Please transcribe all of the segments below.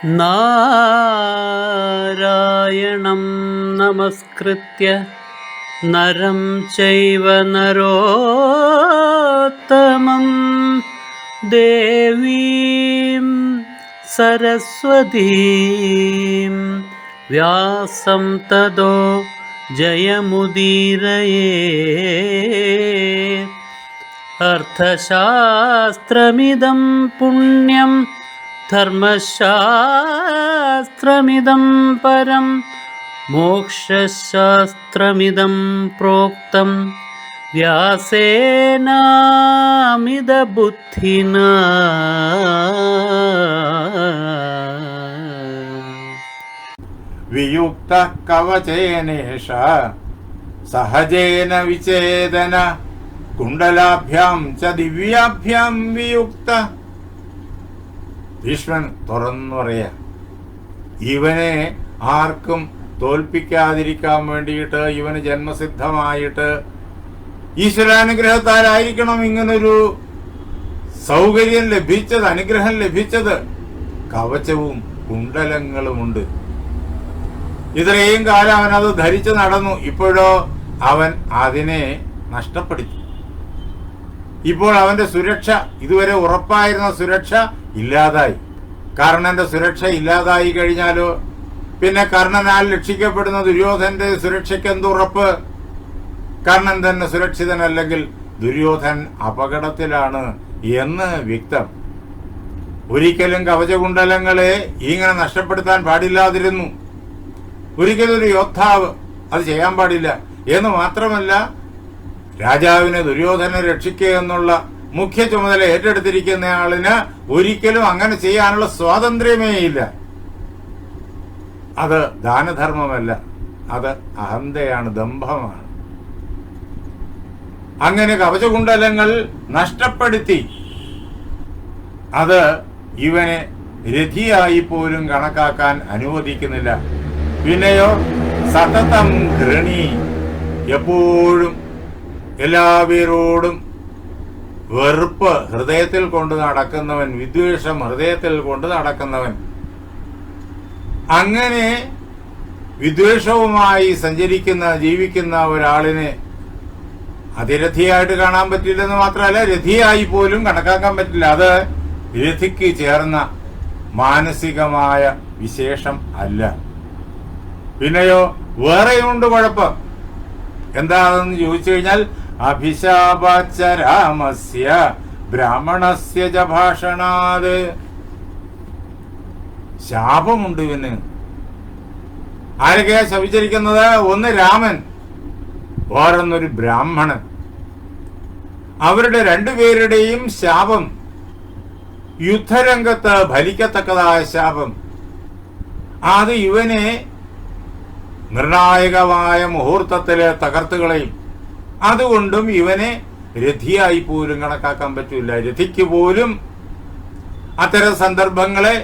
നാരായണം നമസ്കൃത്യ നരം ചൈവ നരോത്തമം ദേവീം സരസ്വതീം വ്യാസം തതോ ജയമുദീരയേ. അർത്ഥശാസ്ത്രമിദം പുണ്യം ധർമ്മശാസ്ത്രമിദം പരം മോക്ഷശാസ്ത്രമിദം പ്രോക്തം വ്യാസേനാമിത ബുദ്ധിനാ. വിയുക്ത കവചേനേഷ സഹജേന വിചേതന കുണ്ടലാഭ്യാം ച ദിവ്യാഭ്യാം വിയുക്ത. ഭീഷ്മൻ തുറന്നു പറയാ, ഇവനെ ആർക്കും തോൽപ്പിക്കാതിരിക്കാൻ വേണ്ടിയിട്ട്, ഇവന് ജന്മസിദ്ധമായിട്ട് ഈശ്വരാനുഗ്രഹത്താലായിരിക്കണം ഇങ്ങനൊരു സൗകര്യം ലഭിച്ചത്, അനുഗ്രഹം ലഭിച്ചത്. കവചവും കുണ്ടലങ്ങളുമുണ്ട്. ഇത്രയും കാലം അവൻ അത് ധരിച്ചു നടന്നു. ഇപ്പോഴോ അവൻ അതിനെ നഷ്ടപ്പെടുത്തി. ഇപ്പോൾ അവന്റെ സുരക്ഷ, ഇതുവരെ ഉറപ്പായിരുന്ന സുരക്ഷ ഇല്ലാതായി. കർണന്റെ സുരക്ഷ ഇല്ലാതായി കഴിഞ്ഞാലോ പിന്നെ കർണനാൽ രക്ഷിക്കപ്പെടുന്ന ദുര്യോധന്റെ സുരക്ഷയ്ക്ക് എന്തുറപ്പ്? കർണൻ തന്നെ സുരക്ഷിതനല്ലെങ്കിൽ ദുര്യോധൻ അപകടത്തിലാണ് എന്ന് വ്യക്തം. ഒരിക്കലും കവചകുണ്ടലങ്ങളെ ഇങ്ങനെ നഷ്ടപ്പെടുത്താൻ പാടില്ലാതിരുന്നു. ഒരിക്കലും ഒരു യോദ്ധാവ് അത് ചെയ്യാൻ പാടില്ല. എന്ന് മാത്രമല്ല, രാജാവിനെ ദുര്യോധനെ രക്ഷിക്കുക എന്നുള്ള മുഖ്യ ചുമതല ഏറ്റെടുത്തിരിക്കുന്ന ആളിന് ഒരിക്കലും അങ്ങനെ ചെയ്യാനുള്ള സ്വാതന്ത്ര്യമേ ഇല്ല. അത് ദാനധർമ്മമല്ല, അത് അഹന്തയാണ്, ദംഭമാണ്. അങ്ങനെ കവചകുണ്ടലങ്ങൾ നഷ്ടപ്പെടുത്തി. അത് ഇവനെ രഥിയായി പോലും കണക്കാക്കാൻ അനുവദിക്കുന്നില്ല. പിന്നെയോ സതതം ഘൃണി, എപ്പോഴും എല്ലാവരോടും വെറുപ്പ് ഹൃദയത്തിൽ കൊണ്ട് നടക്കുന്നവൻ, വിദ്വേഷം ഹൃദയത്തിൽ കൊണ്ട് നടക്കുന്നവൻ. അങ്ങനെ വിദ്വേഷവുമായി ജീവിക്കുന്ന ഒരാളിനെ അതിരഥിയായിട്ട് കാണാൻ പറ്റില്ലെന്ന് മാത്രമല്ല, രഥിയായി പോലും കണക്കാക്കാൻ പറ്റില്ല. അത് രഥിക്ക് ചേർന്ന മാനസികമായ വിശേഷം അല്ല. പിന്നെയോ വേറെയുണ്ട് കുഴപ്പം. എന്താണെന്ന് ചോദിച്ചു കഴിഞ്ഞാൽ, അഭിശാപാച്ച രാമസ്യ ബ്രാഹ്മണസ്യ ച ഭാഷണാത്. ശാപമുണ്ട് ഇവന്. ആരൊക്കെയാ ശപിച്ചിരിക്കുന്നത്? ഒന്ന് രാമൻ, വേറൊന്നൊരു ബ്രാഹ്മണൻ. അവരുടെ രണ്ടുപേരുടെയും ശാപം യുദ്ധരംഗത്ത് ഫലിക്കത്തക്കതായ ശാപം. അത് ഇവനെ നിർണായകമായ മുഹൂർത്തത്തില് തകർത്തുകളയും. അതുകൊണ്ടും ഇവനെ രഥിയായി പോലും കണക്കാക്കാൻ പറ്റില്ല. രഥിക്ക് പോലും അത്തരം സന്ദർഭങ്ങളെ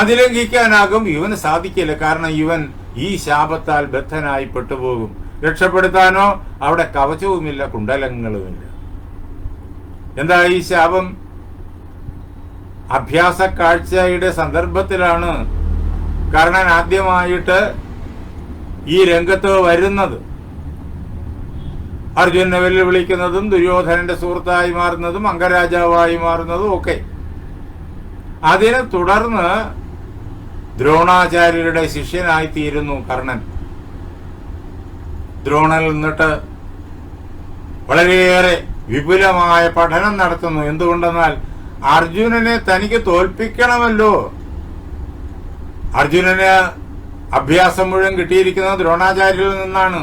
അതിലംഘിക്കാനാകും ഇവന് സാധിക്കില്ല. കാരണം ഇവൻ ഈ ശാപത്താൽ ബദ്ധനായി പെട്ടുപോകും. രക്ഷപ്പെടുത്താനോ അവിടെ കവചവുമില്ല, കുണ്ടലങ്ങളുമില്ല. എന്താ ഈ ശാപം? അഭ്യാസ കാഴ്ചയുടെ സന്ദർഭത്തിലാണ് കർണൻ ആദ്യമായിട്ട് ഈ രംഗത്ത് വരുന്നത്. അർജുനെ വെല്ലുവിളിക്കുന്നതും ദുര്യോധനന്റെ സുഹൃത്തായി മാറുന്നതും അംഗരാജാവായി മാറുന്നതും ഒക്കെ. അതിനെ തുടർന്ന് ദ്രോണാചാര്യരുടെ ശിഷ്യനായിത്തീരുന്നു കർണൻ. ദ്രോണനിൽ നിന്നിട്ട് വളരെയേറെ വിപുലമായ പഠനം നടത്തുന്നു. എന്തുകൊണ്ടെന്നാൽ അർജുനനെ തനിക്ക് തോൽപ്പിക്കണമല്ലോ. അർജുനന് അഭ്യാസം മുഴുവൻ കിട്ടിയിരിക്കുന്നത് ദ്രോണാചാര്യരിൽ നിന്നാണ്.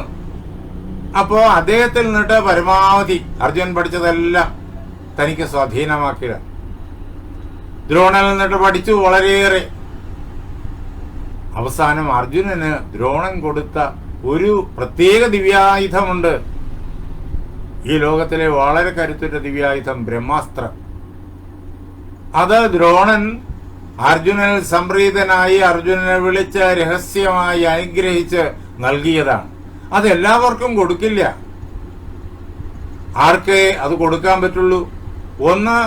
അപ്പോ അദ്ദേഹത്തിൽ നിന്നിട്ട് പരമാവധി അർജുനൻ പഠിച്ചതെല്ലാം തനിക്ക് സ്വാധീനമാക്കുക. ദ്രോണനിൽ നിന്നിട്ട് പഠിച്ചു വളരെയേറെ. അവസാനം അർജുനന് ദ്രോണൻ കൊടുത്ത ഒരു പ്രത്യേക ദിവ്യായുധമുണ്ട്. ഈ ലോകത്തിലെ വളരെ കരുത്തുറ്റ ദിവ്യായുധം, ബ്രഹ്മാസ്ത്രം. അത് ദ്രോണൻ അർജുനനിൽ സംപ്രീതനായി അർജുനനെ വിളിച്ച് രഹസ്യമായി അനുഗ്രഹിച്ച് നൽകിയതാണ്. അത് എല്ലാവർക്കും കൊടുക്കില്ല. ആർക്കേ അത് കൊടുക്കാൻ പറ്റുള്ളൂ? ഒന്ന്,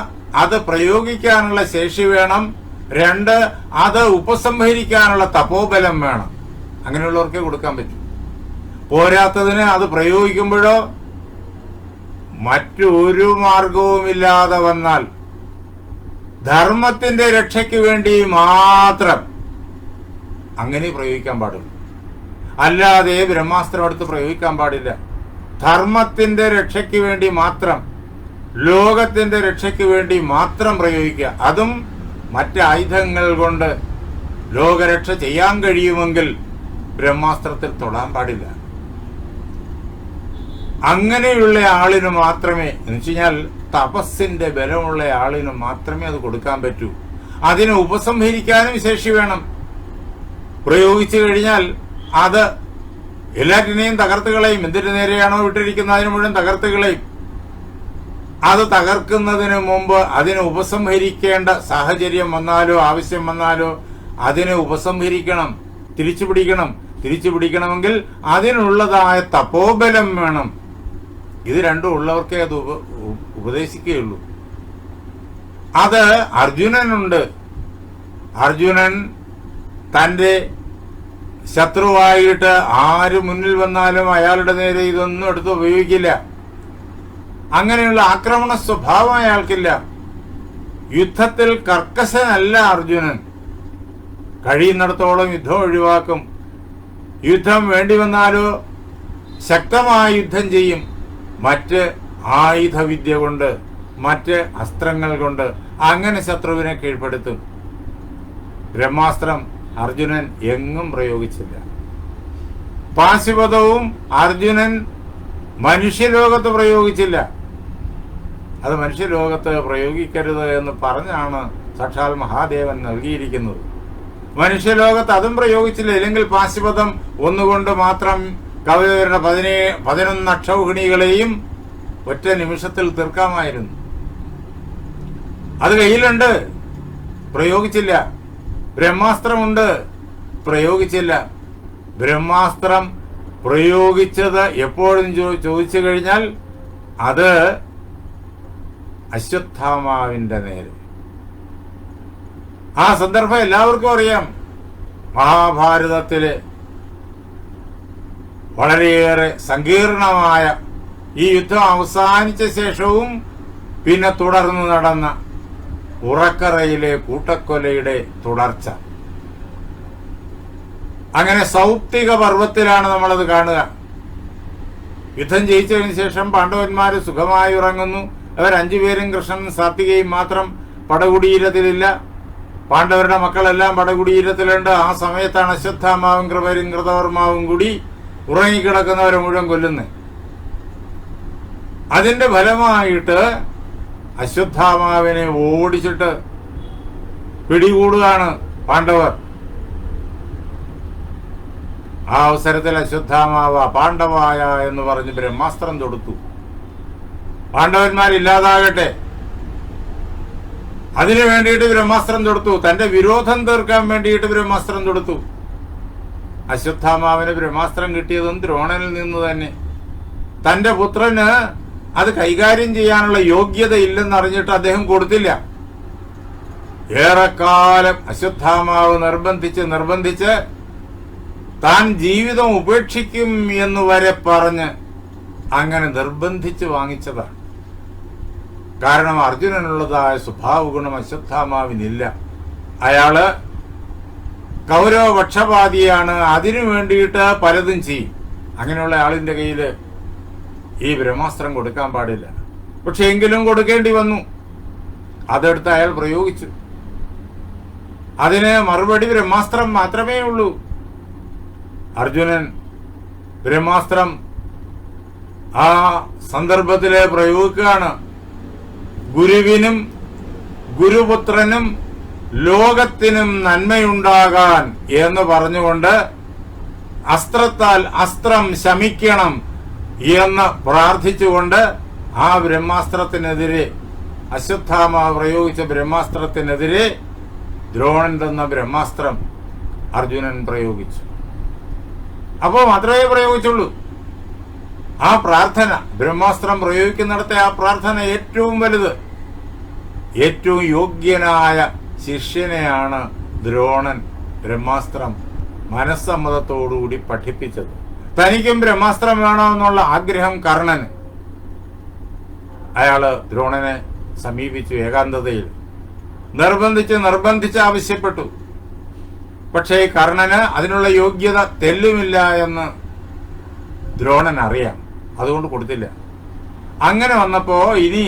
അത് പ്രയോഗിക്കാനുള്ള ശേഷി വേണം. 2, അത് ഉപസംഹരിക്കാനുള്ള തപോബലം വേണം. അങ്ങനെയുള്ളവർക്കേ കൊടുക്കാൻ പറ്റൂ. പോരാത്തതിന് അത് പ്രയോഗിക്കുമ്പോഴോ മറ്റൊരു മാർഗവുമില്ലാതെ വന്നാൽ ധർമ്മത്തിന്റെ രക്ഷയ്ക്ക് വേണ്ടി മാത്രം അങ്ങനെ പ്രയോഗിക്കാൻ പാടുള്ളൂ. അല്ലാതെ ബ്രഹ്മാസ്ത്രം എടുത്ത് പ്രയോഗിക്കാൻ പാടില്ല. ധർമ്മത്തിന്റെ രക്ഷയ്ക്ക് വേണ്ടി മാത്രം, ലോകത്തിന്റെ രക്ഷയ്ക്ക് വേണ്ടി മാത്രം പ്രയോഗിക്കുക. അതും മറ്റായുധങ്ങൾ കൊണ്ട് ലോകരക്ഷ ചെയ്യാൻ കഴിയുമെങ്കിൽ ബ്രഹ്മാസ്ത്രത്തിൽ തൊടാൻ പാടില്ല. അങ്ങനെയുള്ള ആളിന് മാത്രമേ, എന്ന് വെച്ച് കഴിഞ്ഞാൽ തപസ്സിന്റെ ബലമുള്ള ആളിന് മാത്രമേ അത് കൊടുക്കാൻ പറ്റൂ. അതിനെ ഉപസംഹരിക്കാനും ശേഷി വേണം. പ്രയോഗിച്ചു കഴിഞ്ഞാൽ അത് എല്ലാറ്റിനെയും തകർത്തുകളെയും. എന്തിനു നേരെയാണോ വിട്ടിരിക്കുന്നത് അതിന് മുഴുവൻ തകർത്തുകളെയും. അത് തകർക്കുന്നതിന് മുമ്പ് അതിനെ ഉപസംഹരിക്കേണ്ട സാഹചര്യം വന്നാലോ ആവശ്യം വന്നാലോ അതിനെ ഉപസംഹരിക്കണം, തിരിച്ചു പിടിക്കണം. തിരിച്ചു പിടിക്കണമെങ്കിൽ അതിനുള്ളതായ തപോബലം വേണം. ഇത് രണ്ടും ഉള്ളവർക്കേ അത് ഉപദേശിക്കുകയുള്ളൂ. അത് അർജുനനുണ്ട്. അർജുനൻ തന്റെ ശത്രുവായിട്ട് ആര് മുന്നിൽ വന്നാലും അയാളുടെ നേരെ ഇതൊന്നും എടുത്ത് ഉപയോഗിക്കില്ല. അങ്ങനെയുള്ള ആക്രമണ സ്വഭാവം അയാൾക്കില്ല. യുദ്ധത്തിൽ കർക്കശനല്ല അർജുനൻ. കഴിയുന്നിടത്തോളം യുദ്ധം ഒഴിവാക്കും. യുദ്ധം വേണ്ടി വന്നാലോ ശക്തമായ യുദ്ധം ചെയ്യും. മറ്റ് ആയുധവിദ്യ കൊണ്ട്, മറ്റ് അസ്ത്രങ്ങൾ കൊണ്ട് അങ്ങനെ ശത്രുവിനെ കീഴ്പ്പെടുത്തും. ബ്രഹ്മാസ്ത്രം അർജുനൻ എങ്ങും പ്രയോഗിച്ചില്ല. പാശുപതവും അർജുനൻ മനുഷ്യലോകത്ത് പ്രയോഗിച്ചില്ല. അത് മനുഷ്യലോകത്ത് പ്രയോഗിക്കരുത് എന്ന് പറഞ്ഞാണ് സാക്ഷാൽ മഹാദേവൻ നൽകിയിരിക്കുന്നത്. മനുഷ്യലോകത്ത് അതും പ്രയോഗിച്ചില്ല. ഇല്ലെങ്കിൽ പാശുപതം ഒന്നുകൊണ്ട് മാത്രം കവചവരുടെ 11 അക്ഷൗഹിണികളെയും ഒറ്റ നിമിഷത്തിൽ തീർക്കാമായിരുന്നു. അത് കയ്യിലുണ്ട്, പ്രയോഗിച്ചില്ല. ബ്രഹ്മാസ്ത്രമുണ്ട്, പ്രയോഗിച്ചില്ല. ബ്രഹ്മാസ്ത്രം പ്രയോഗിച്ചത് എപ്പോഴും ചോദിച്ചു കഴിഞ്ഞാൽ അത് അശ്വത്ഥാമാവിന്റെ നേരെ. ആ സന്ദർഭം എല്ലാവർക്കും അറിയാം. മഹാഭാരതത്തില് വളരെയേറെ സങ്കീർണമായ ഈ യുദ്ധം അവസാനിച്ച ശേഷവും പിന്നെ തുടർന്ന് നടന്ന ഉറക്കറയിലെ കൂട്ടക്കൊലയുടെ തുടർച്ച. അങ്ങനെ സൗപ്തിക പർവ്വത്തിലാണ് നമ്മളത് കാണുക. യുദ്ധം ജയിച്ചതിന് ശേഷം പാണ്ഡവന്മാര് സുഖമായി ഉറങ്ങുന്നു. അവർ 5 പേരും കൃഷ്ണൻ സാത്വികയും മാത്രം പടകുടീരത്തിലില്ല. പാണ്ഡവരുടെ മക്കളെല്ലാം പടകുടീരത്തിലുണ്ട്. ആ സമയത്താണ് അശ്വത്ഥാമാവും കൃപരും കൃതവർമാവും കൂടി ഉറങ്ങിക്കിടക്കുന്നവരെ മുഴുവൻ കൊല്ലുന്നത്. അതിന്റെ ഫലമായിട്ട് അശ്വത്ഥാമാവിനെ ഓടിച്ചിട്ട് പിടികൂടുകയാണ് പാണ്ഡവർ. ആ അവസരത്തിൽ അശ്വത്ഥാമാവ പാണ്ഡവായ എന്ന് പറഞ്ഞ് ബ്രഹ്മാസ്ത്രം തൊടുത്തു. പാണ്ഡവന്മാരില്ലാതാകട്ടെ അതിനു വേണ്ടിയിട്ട് ബ്രഹ്മാസ്ത്രം തൊടുത്തു. തന്റെ വിരോധം തീർക്കാൻ വേണ്ടിയിട്ട് ബ്രഹ്മാസ്ത്രം തൊടുത്തു. അശ്വത്ഥാമാവിന് ബ്രഹ്മാസ്ത്രം കിട്ടിയതും ദ്രോണനിൽ നിന്ന് തന്നെ. തന്റെ പുത്രന് അത് കൈകാര്യം ചെയ്യാനുള്ള യോഗ്യത ഇല്ലെന്ന് അറിഞ്ഞിട്ട് അദ്ദേഹം കൊടുത്തില്ല. ഏറെക്കാലം അശ്വത്ഥാമാവ് നിർബന്ധിച്ച് താൻ ജീവിതം ഉപേക്ഷിക്കും എന്ന് വരെ പറഞ്ഞ് അങ്ങനെ നിർബന്ധിച്ച് വാങ്ങിച്ചതാണ്. കാരണം അർജുനനുള്ളതായ സ്വഭാവ ഗുണം അശ്വത്ഥാമാവിനില്ല. അയാള് കൗരവപക്ഷപാതിയാണ്. അതിനു വേണ്ടിയിട്ട് പലതും ചെയ്യും. അങ്ങനെയുള്ള ആളിന്റെ കയ്യിൽ ഈ ബ്രഹ്മാസ്ത്രം കൊടുക്കാൻ പാടില്ല. പക്ഷെ എങ്കിലും കൊടുക്കേണ്ടി വന്നു. അതെടുത്ത് അയാൾ പ്രയോഗിച്ചു. അതിന് മറുപടി ബ്രഹ്മാസ്ത്രം മാത്രമേ ഉള്ളൂ. അർജുനൻ ബ്രഹ്മാസ്ത്രം ആ സന്ദർഭത്തിലെ പ്രയോഗിക്കുകയാണ്. ഗുരുവിനും ഗുരുപുത്രനും ലോകത്തിനും നന്മയുണ്ടാകാൻ എന്ന് പറഞ്ഞുകൊണ്ട് അസ്ത്രത്താൽ അസ്ത്രം ശമിക്കണം എന്ന് പ്രാർത്ഥിച്ചുകൊണ്ട് ആ ബ്രഹ്മാസ്ത്രത്തിനെതിരെ, അശ്വത്ഥാമാവ് പ്രയോഗിച്ച ബ്രഹ്മാസ്ത്രത്തിനെതിരെ ദ്രോണൻ തന്ന ബ്രഹ്മാസ്ത്രം അർജുനൻ പ്രയോഗിച്ചു. അപ്പോൾ മാത്രമേ പ്രയോഗിച്ചുള്ളൂ. ആ പ്രാർത്ഥന, ബ്രഹ്മാസ്ത്രം പ്രയോഗിക്കുന്നിടത്തെ ആ പ്രാർത്ഥന ഏറ്റവും വലുത്, ഏറ്റവും യോഗ്യനായ ശിഷ്യനെയാണ് ദ്രോണൻ ബ്രഹ്മാസ്ത്രം മനസ്സമ്മതത്തോടുകൂടി പഠിപ്പിച്ചത്. തനിക്കും ബ്രഹ്മാസ്ത്രം വേണമെന്നുള്ള ആഗ്രഹം കർണന്. അയാള് ദ്രോണനെ സമീപിച്ചു, ഏകാന്തതയിൽ നിർബന്ധിച്ച് ആവശ്യപ്പെട്ടു. പക്ഷേ കർണന് അതിനുള്ള യോഗ്യത തെല്ലുമില്ല എന്ന് ദ്രോണൻ അറിയാം, അതുകൊണ്ട് കൊടുത്തില്ല. അങ്ങനെ വന്നപ്പോ ഇനി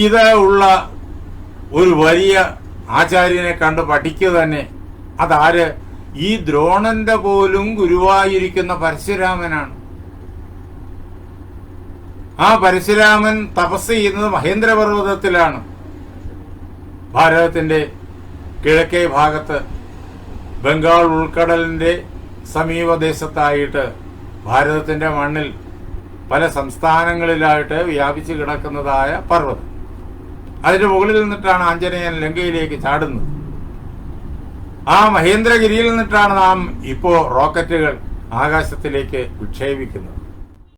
ഇത് ഉള്ള ഒരു വലിയ ആചാര്യനെ കണ്ട് പഠിക്കുക തന്നെ. അതാര്? ഈ ദ്രോണന്റെ പോലും ഗുരുവായിരിക്കുന്ന പരശുരാമനാണ്. ആ പരശുരാമൻ തപസ് ചെയ്യുന്നത് മഹേന്ദ്രപർവ്വതത്തിലാണ്. ഭാരതത്തിന്റെ കിഴക്കേ ഭാഗത്ത് ബംഗാൾ ഉൾക്കടലിന്റെ സമീപദേശത്തായിട്ട് ഭാരതത്തിന്റെ മണ്ണിൽ പല സംസ്ഥാനങ്ങളിലായിട്ട് വ്യാപിച്ചു കിടക്കുന്നതായ പർവ്വതം. അതിന്റെ മുകളിൽ നിന്നിട്ടാണ് ആഞ്ജനേയൻ ലങ്കയിലേക്ക് ചാടുന്നത്. ആ മഹേന്ദ്രഗിരിയിൽ നിന്നിട്ടാണ് നാം ഇപ്പോ റോക്കറ്റുകൾ ആകാശത്തിലേക്ക് വിക്ഷേപിക്കുന്നത്.